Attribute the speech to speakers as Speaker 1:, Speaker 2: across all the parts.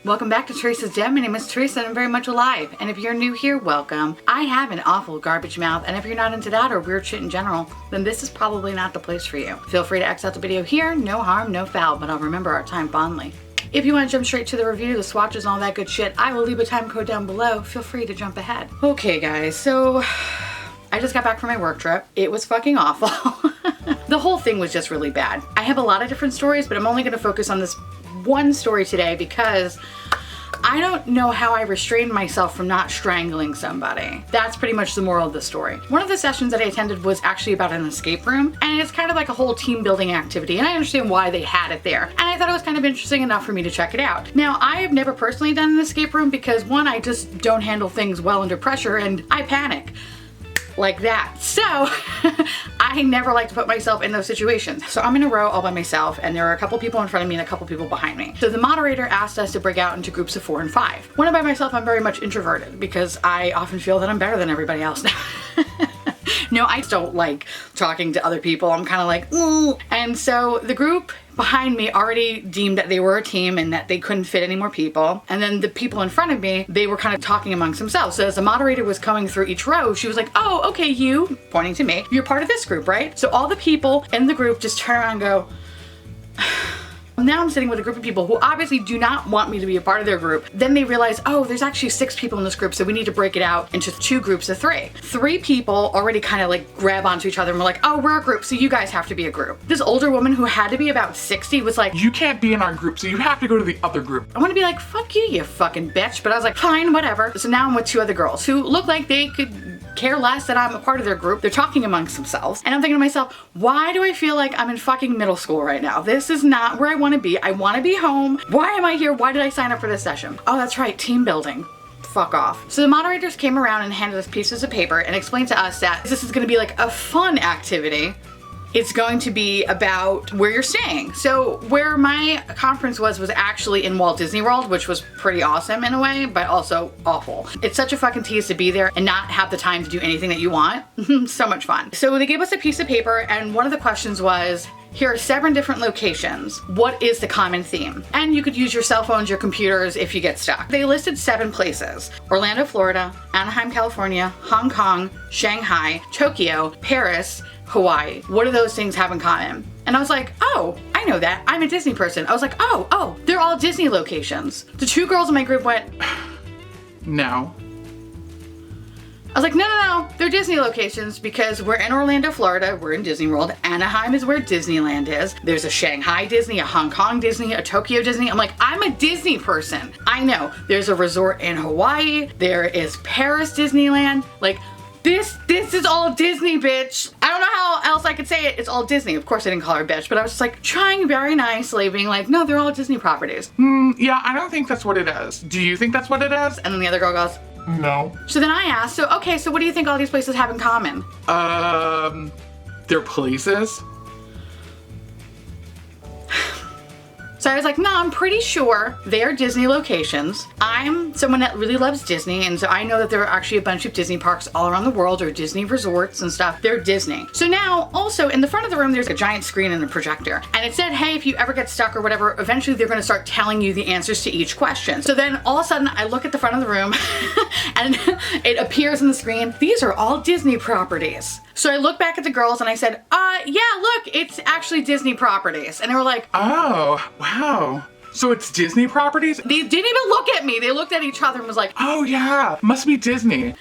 Speaker 1: Welcome back to Theresa.is.Dead. My name is Theresa and I'm very much alive. And if you're new here, welcome. I have an awful garbage mouth, and if you're not into that or weird shit in general, then this is probably not the place for you. Feel free to X out the video here, no harm, no foul, but I'll remember our time fondly. If you want to jump straight to the review, the swatches and all that good shit, I will leave a time code down below. Feel free to jump ahead. Okay guys, so I just got back from my work trip. It was fucking awful. The whole thing was just really bad. I have a lot of different stories, but I'm only going to focus on this one story today because I don't know how I restrained myself from not strangling somebody. That's pretty much the moral of the story. One of the sessions that I attended was actually about an escape room, and it's kind of like a whole team building activity, and I understand why they had it there. And I thought it was kind of interesting enough for me to check it out. Now, I have never personally done an escape room because one, I just don't handle things well under pressure and I panic. Like that. So I never like to put myself in those situations. So I'm in a row all by myself, and there are a couple people in front of me and a couple people behind me. So the moderator asked us to break out into groups of 4 and 5. When I'm by myself, I'm very much introverted because I often feel that I'm better than everybody else now. No, I don't like talking to other people. I'm kind of like, ooh. And so the group behind me already deemed that they were a team and that they couldn't fit any more people. And then the people in front of me, they were kind of talking amongst themselves. So as the moderator was coming through each row, she was like, oh, okay, you, pointing to me, you're part of this group, right? So all the people in the group just turn around and go, now I'm sitting with a group of people who obviously do not want me to be a part of their group. Then they realize, oh, there's actually 6 people in this group, so we need to break it out into 2 groups of 3. 3 people already kind of like grab onto each other and were like, oh, we're a group, so you guys have to be a group. This older woman who had to be about 60 was like,
Speaker 2: you can't be in our group, so you have to go to the other group.
Speaker 1: I want to be like, fuck you, you fucking bitch. But I was like, fine, whatever. So now I'm with 2 other girls who look like they could care less that I'm a part of their group. They're talking amongst themselves. And I'm thinking to myself, why do I feel like I'm in fucking middle school right now? This is not where I want to be. I want to be home. Why am I here? Why did I sign up for this session? Oh, that's right, team building. Fuck off. So the moderators came around and handed us pieces of paper and explained to us that this is going to be like a fun activity. It's going to be about where you're staying. So where my conference was actually in Walt Disney World, which was pretty awesome in a way, but also awful. It's such a fucking tease to be there and not have the time to do anything that you want. So much fun. So they gave us a piece of paper, and one of the questions was, here are 7 different locations. What is the common theme? And you could use your cell phones, your computers if you get stuck. They listed 7 places: Orlando, Florida, Anaheim, California, Hong Kong, Shanghai, Tokyo, Paris, Hawaii. What do those things have in common? And I was like, oh, I know that. I'm a Disney person. I was like, oh, they're all Disney locations. The 2 girls in my group went,
Speaker 2: no.
Speaker 1: I was like, no, they're Disney locations because we're in Orlando, Florida, we're in Disney World. Anaheim is where Disneyland is. There's a Shanghai Disney, a Hong Kong Disney, a Tokyo Disney. I'm like, I'm a Disney person. I know. There's a resort in Hawaii. There is Paris Disneyland. Like, this is all Disney, bitch. I don't know how else I could say it. It's all Disney. Of course I didn't call her bitch, but I was just like trying very nicely, being like, no, they're all Disney properties.
Speaker 2: Yeah, I don't think that's what it is. Do you think that's what it is?
Speaker 1: And then the other girl goes,
Speaker 2: no.
Speaker 1: So then I asked, so okay, so what do you think all these places have in common?
Speaker 2: They're places.
Speaker 1: So I was like, no, I'm pretty sure they're Disney locations. I'm someone that really loves Disney, and so I know that there are actually a bunch of Disney parks all around the world, or Disney resorts and stuff. They're Disney. So now, also, in the front of the room, there's a giant screen and a projector. And it said, hey, if you ever get stuck or whatever, eventually they're gonna start telling you the answers to each question. So then all of a sudden, I look at the front of the room, and it appears on the screen, these are all Disney properties. So I looked back at the girls and I said, yeah, look, it's actually Disney properties. And they were like,
Speaker 2: oh, wow. So it's Disney properties?
Speaker 1: They didn't even look at me. They looked at each other and was like,
Speaker 2: oh yeah, must be Disney.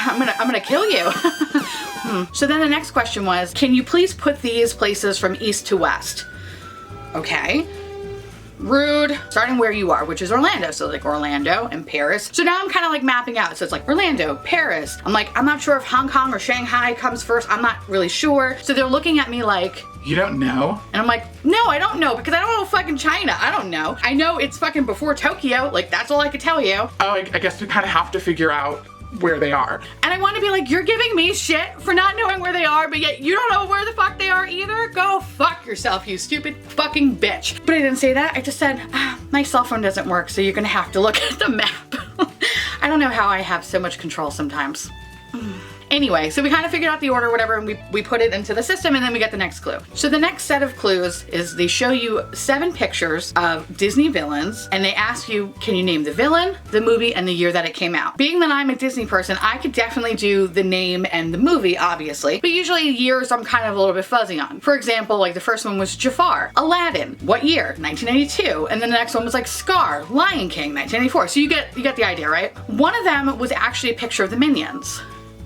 Speaker 1: I'm gonna kill you. So then the next question was, can you please put these places from east to west? Okay. Rude. Starting where you are, which is Orlando. So like Orlando and Paris. So now I'm kind of like mapping out. So it's like Orlando, Paris. I'm like, I'm not sure if Hong Kong or Shanghai comes first. I'm not really sure. So they're looking at me like,
Speaker 2: you don't know?
Speaker 1: And I'm like, no, I don't know, because I don't know fucking China. I don't know. I know it's fucking before Tokyo. Like, that's all I could tell you.
Speaker 2: Oh, I guess we kind of have to figure out where they are.
Speaker 1: And I want to be like, you're giving me shit for not knowing where they are, but yet you don't know where the fuck they are either? Go fuck yourself, you stupid fucking bitch. But I didn't say that. I just said, my cell phone doesn't work, so you're gonna have to look at the map. I don't know how I have so much control sometimes. Anyway, so we kind of figured out the order, whatever, and we put it into the system, and then we get the next clue. So the next set of clues is they show you 7 pictures of Disney villains, and they ask you, can you name the villain, the movie, and the year that it came out? Being that I'm a Disney person, I could definitely do the name and the movie, obviously, but usually years I'm kind of a little bit fuzzy on. For example, like the first one was Jafar, Aladdin, what year? 1992. And then the next one was like Scar, Lion King, 1984. So you get the idea, right? One of them was actually a picture of the Minions.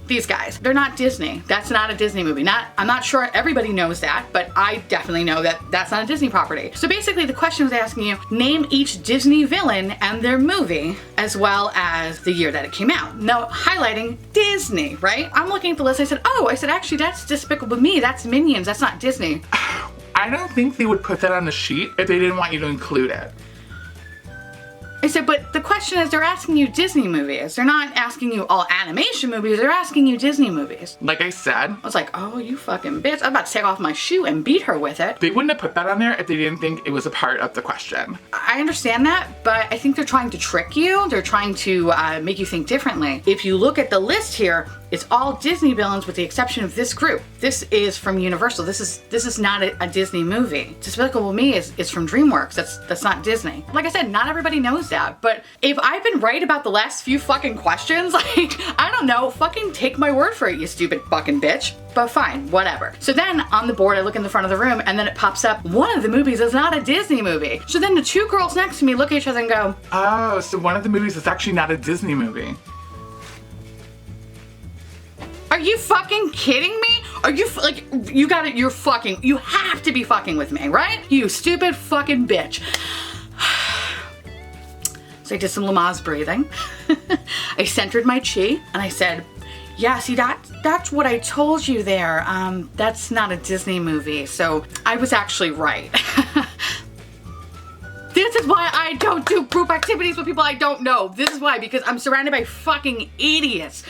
Speaker 1: These guys, they're not Disney. That's not a Disney movie. I'm not sure everybody knows that, but I definitely know that that's not a Disney property. So basically the question was asking you, name each Disney villain and their movie, as well as the year that it came out. Now, highlighting Disney, right? I'm looking at the list, I said, actually that's Despicable Me, that's Minions, that's not Disney.
Speaker 2: I don't think they would put that on the sheet if they didn't want you to include it.
Speaker 1: I said, but the question is, they're asking you Disney movies. They're not asking you all animation movies. They're asking you Disney movies.
Speaker 2: Like I said,
Speaker 1: I was like, oh, you fucking bitch. I'm about to take off my shoe and beat her with it.
Speaker 2: they wouldn't have put that on there if they didn't think it was a part of the question.
Speaker 1: I understand that, but I think they're trying to trick you. They're trying to make you think differently. If you look at the list here, it's all Disney villains with the exception of this group. This is from Universal. This is not a Disney movie. Despicable Me is from DreamWorks. That's not Disney. Like I said, not everybody knows that, but if I've been right about the last few fucking questions, like, I don't know, fucking take my word for it, you stupid fucking bitch. But fine, whatever. So then on the board, I look in the front of the room and then it pops up, one of the movies is not a Disney movie. So then the 2 girls next to me look at each other and go,
Speaker 2: oh, so one of the movies is actually not a Disney movie.
Speaker 1: are you fucking kidding me? Are you like, you have to be fucking with me, right? You stupid fucking bitch. So I did some Lamaze breathing. I centered my chi and I said, yeah, see, that's what I told you there. That's not a Disney movie. So I was actually right. This is why I don't do group activities with people I don't know. This is why, because I'm surrounded by fucking idiots.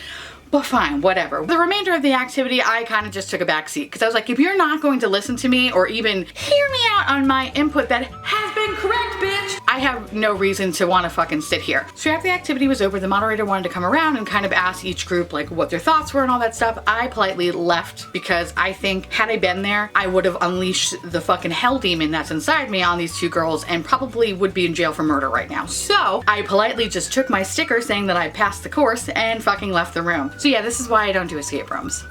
Speaker 1: But fine, whatever. The remainder of the activity, I kind of just took a back seat because I was like, if you're not going to listen to me or even hear me out on my input that has been correct, bitch, I have no reason to want to fucking sit here. So after the activity was over, the moderator wanted to come around and kind of ask each group like what their thoughts were and all that stuff. I politely left because I think had I been there, I would have unleashed the fucking hell demon that's inside me on these 2 girls and probably would be in jail for murder right now. So I politely just took my sticker saying that I passed the course and fucking left the room. So yeah, this is why I don't do escape rooms.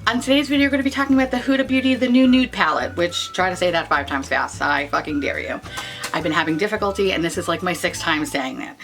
Speaker 1: On today's video, we're going to be talking about the Huda Beauty, the new nude palette, which, try to say that 5 times fast. I fucking dare you. I've been having difficulty, and this is like my 6th time saying that.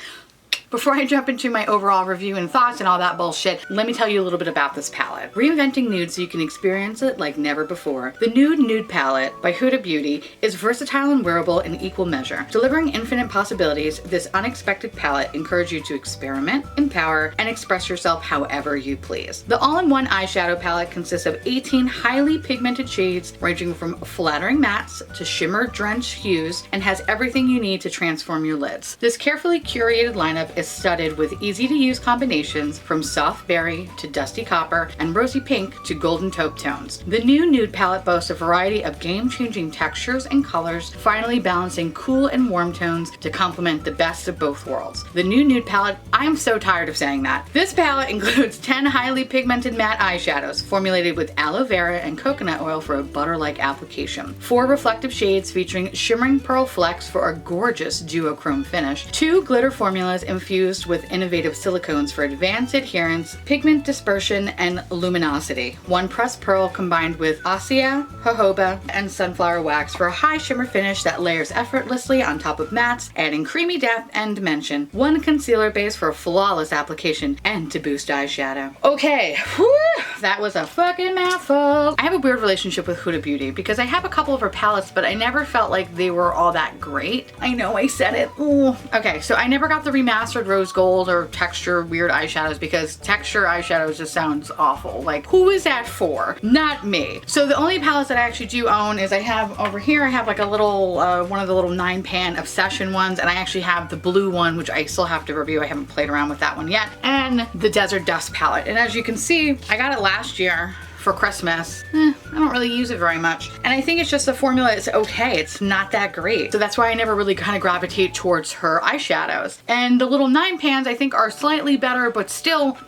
Speaker 1: Before I jump into my overall review and thoughts and all that bullshit, let me tell you a little bit about this palette. Reinventing nude so you can experience it like never before. The Nude Palette by Huda Beauty is versatile and wearable in equal measure. Delivering infinite possibilities, this unexpected palette encourages you to experiment, empower, and express yourself however you please. The all-in-one eyeshadow palette consists of 18 highly pigmented shades ranging from flattering mattes to shimmer-drenched hues and has everything you need to transform your lids. This carefully curated lineup is studded with easy-to-use combinations from soft berry to dusty copper and rosy pink to golden taupe tones. The new nude palette boasts a variety of game-changing textures and colors, finally balancing cool and warm tones to complement the best of both worlds. The new nude palette, I am so tired of saying that. This palette includes 10 highly pigmented matte eyeshadows formulated with aloe vera and coconut oil for a butter-like application, 4 reflective shades featuring shimmering pearl flecks for a gorgeous duochrome finish, 2 glitter formulas infused with innovative silicones for advanced adherence, pigment dispersion, and luminosity, 1 pressed pearl combined with ossia, jojoba, and sunflower wax for a high shimmer finish that layers effortlessly on top of mattes, adding creamy depth and dimension, 1 concealer base for a flawless application and to boost eyeshadow. Okay, whew, that was a fucking mouthful. I have a weird relationship with Huda Beauty because I have a couple of her palettes, but I never felt like they were all that great. I know I said it. Ooh. Okay, so I never got the remastered rose gold or texture weird eyeshadows because texture eyeshadows just sounds awful. Like, who is that for? Not me. So the only palettes that I actually do own is I have over here, I have like a little, one of the little 9-pan Obsession ones, and I actually have the blue one, which I still have to review. I haven't played around with that one yet, and the Desert Dust palette. And as you can see, I got it last year for Christmas. I don't really use it very much. And I think it's just the formula is okay. It's not that great. So that's why I never really kind of gravitate towards her eyeshadows. And the little 9-pans I think are slightly better, but still,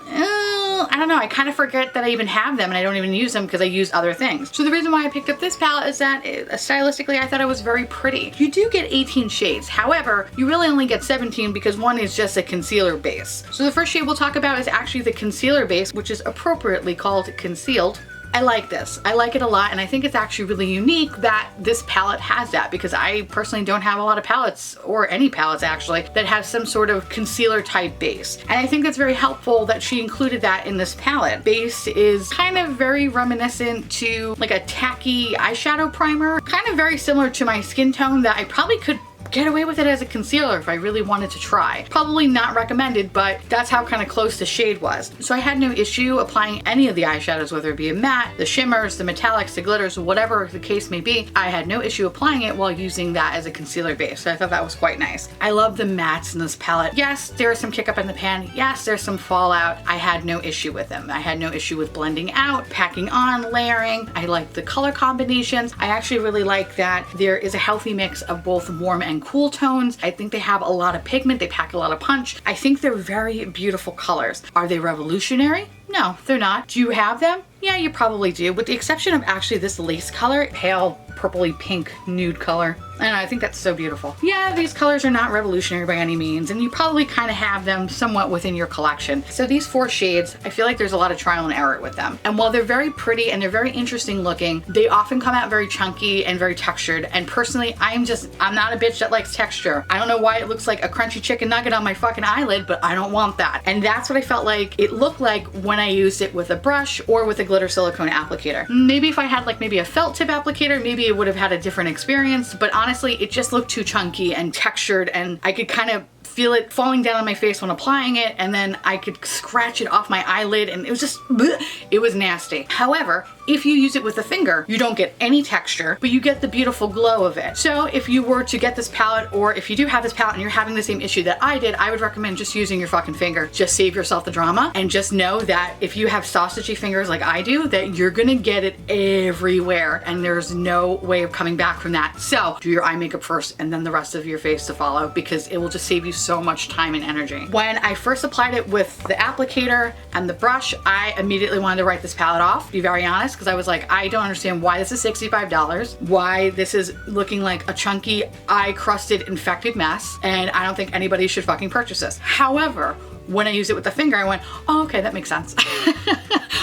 Speaker 1: I don't know, I kind of forget that I even have them and I don't even use them because I use other things. So the reason why I picked up this palette is that stylistically I thought it was very pretty. You do get 18 shades. However, you really only get 17 because one is just a concealer base. So the first shade we'll talk about is actually the concealer base, which is appropriately called Concealed. I like this. I like it a lot, and I think it's actually really unique that this palette has that, because I personally don't have a lot of palettes, or any palettes actually, that have some sort of concealer type base. And I think that's very helpful that she included that in this palette. Base is kind of very reminiscent to like a tacky eyeshadow primer, kind of very similar to my skin tone that I probably could get away with it as a concealer if I really wanted to try. Probably not recommended, but that's how kind of close the shade was. So I had no issue applying any of the eyeshadows, whether it be a matte, the shimmers, the metallics, the glitters, whatever the case may be. I had no issue applying it while using that as a concealer base. So I thought that was quite nice. I love the mattes in this palette. Yes, there is some kick up in the pan. Yes, there's some fallout. I had no issue with them. I had no issue with blending out, packing on, layering. I like the color combinations. I actually really like that there is a healthy mix of both warm and cool tones. I think they have a lot of pigment. They pack a lot of punch. I think they're very beautiful colors. Are they revolutionary? No, they're not. Do you have them? Yeah, you probably do, with the exception of actually this lace color, pale purpley pink nude color. And I think that's so beautiful. Yeah, these colors are not revolutionary by any means, and you probably kind of have them somewhat within your collection. So these 4 shades, I feel like there's a lot of trial and error with them. And while they're very pretty and they're very interesting looking, they often come out very chunky and very textured. And personally, I'm not a bitch that likes texture. I don't know why it looks like a crunchy chicken nugget on my fucking eyelid, but I don't want that. And that's what I felt like it looked like when I used it with a brush or with a glitter silicone applicator. Maybe if I had like maybe a felt tip applicator, maybe it would have had a different experience, but honestly, it just looked too chunky and textured, and I could kind of feel it falling down on my face when applying it, and then I could scratch it off my eyelid, and it was just, bleh, it was nasty. However, if you use it with a finger, you don't get any texture, but you get the beautiful glow of it. So if you were to get this palette, or if you do have this palette and you're having the same issue that I did, I would recommend just using your fucking finger. Just save yourself the drama, and just know that if you have sausagey fingers like I do, that you're gonna get it everywhere, and there's no way of coming back from that. So do your eye makeup first, and then the rest of your face to follow, because it will just save you so much time and energy. When I first applied it with the applicator and the brush, I immediately wanted to write this palette off, to be very honest, because I was like, I don't understand why this is $65, why this is looking like a chunky, eye-crusted, infected mess, and I don't think anybody should fucking purchase this. However, when I used it with the finger, I went, oh, okay, that makes sense.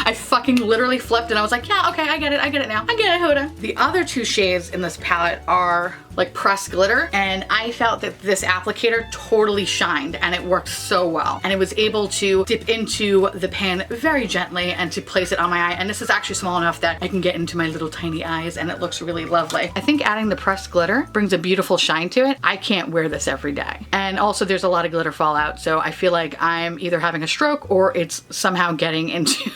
Speaker 1: I fucking literally flipped and I was like, yeah, okay, I get it now. I get it, Huda. The other 2 shades in this palette are like pressed glitter, and I felt that this applicator totally shined and it worked so well. And it was able to dip into the pan very gently and to place it on my eye. And this is actually small enough that I can get into my little tiny eyes, and it looks really lovely. I think adding the pressed glitter brings a beautiful shine to it. I can't wear this every day. And also there's a lot of glitter fallout, so I feel like I'm either having a stroke or it's somehow getting into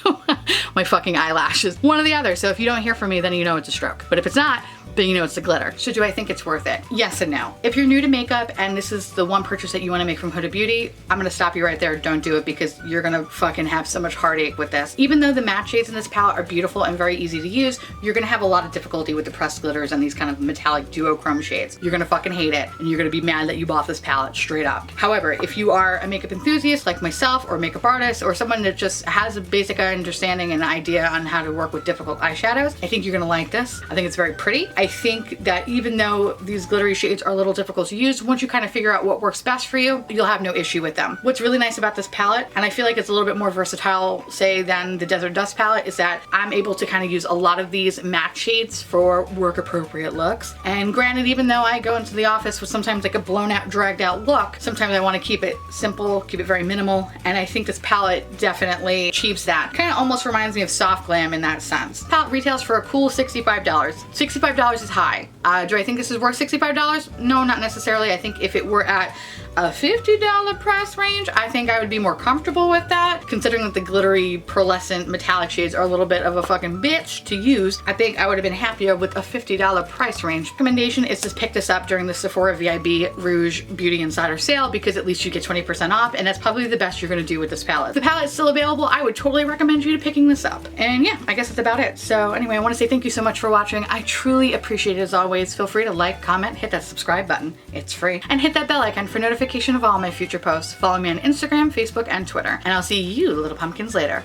Speaker 1: my fucking eyelashes. One or the other. So if you don't hear from me, then you know it's a stroke. But if it's not, then you know it's the glitter. So do I think it's worth it? Yes and no. If you're new to makeup and this is the one purchase that you want to make from Huda Beauty, I'm gonna stop you right there. Don't do it, because you're gonna fucking have so much heartache with this. Even though the matte shades in this palette are beautiful and very easy to use, you're gonna have a lot of difficulty with the pressed glitters and these kind of metallic duochrome shades. You're gonna fucking hate it, and you're gonna be mad that you bought this palette straight up. However, if you are a makeup enthusiast like myself, or makeup artist, or someone that just has a basic understanding and idea on how to work with difficult eyeshadows, I think you're gonna like this. I think it's very pretty. I think that even though these glittery shades are a little difficult to use, once you kind of figure out what works best for you, you'll have no issue with them. What's really nice about this palette, and I feel like it's a little bit more versatile, say, than the Desert Dust palette, is that I'm able to kind of use a lot of these matte shades for work appropriate looks. And granted, even though I go into the office with sometimes like a blown out, dragged out look, sometimes I want to keep it simple, keep it very minimal, and I think this palette definitely achieves that. Kind of almost reminds me of Soft Glam in that sense. Palette retails for a cool $65. $65 is high. Do I think this is worth $65? No, not necessarily. I think if it were at a $50 price range, I think I would be more comfortable with that. Considering that the glittery, pearlescent, metallic shades are a little bit of a fucking bitch to use, I think I would have been happier with a $50 price range. Recommendation is to pick this up during the Sephora VIB Rouge Beauty Insider sale, because at least you get 20% off, and that's probably the best you're gonna do with this palette. If the palette is still available, I would totally recommend you to picking this up. And yeah, I guess that's about it. So anyway, I wanna say thank you so much for watching. I truly appreciate it as always. Feel free to like, comment, hit that subscribe button. It's free. And hit that bell icon for notification of all my future posts. Follow me on Instagram, Facebook, and Twitter. And I'll see you little pumpkins later.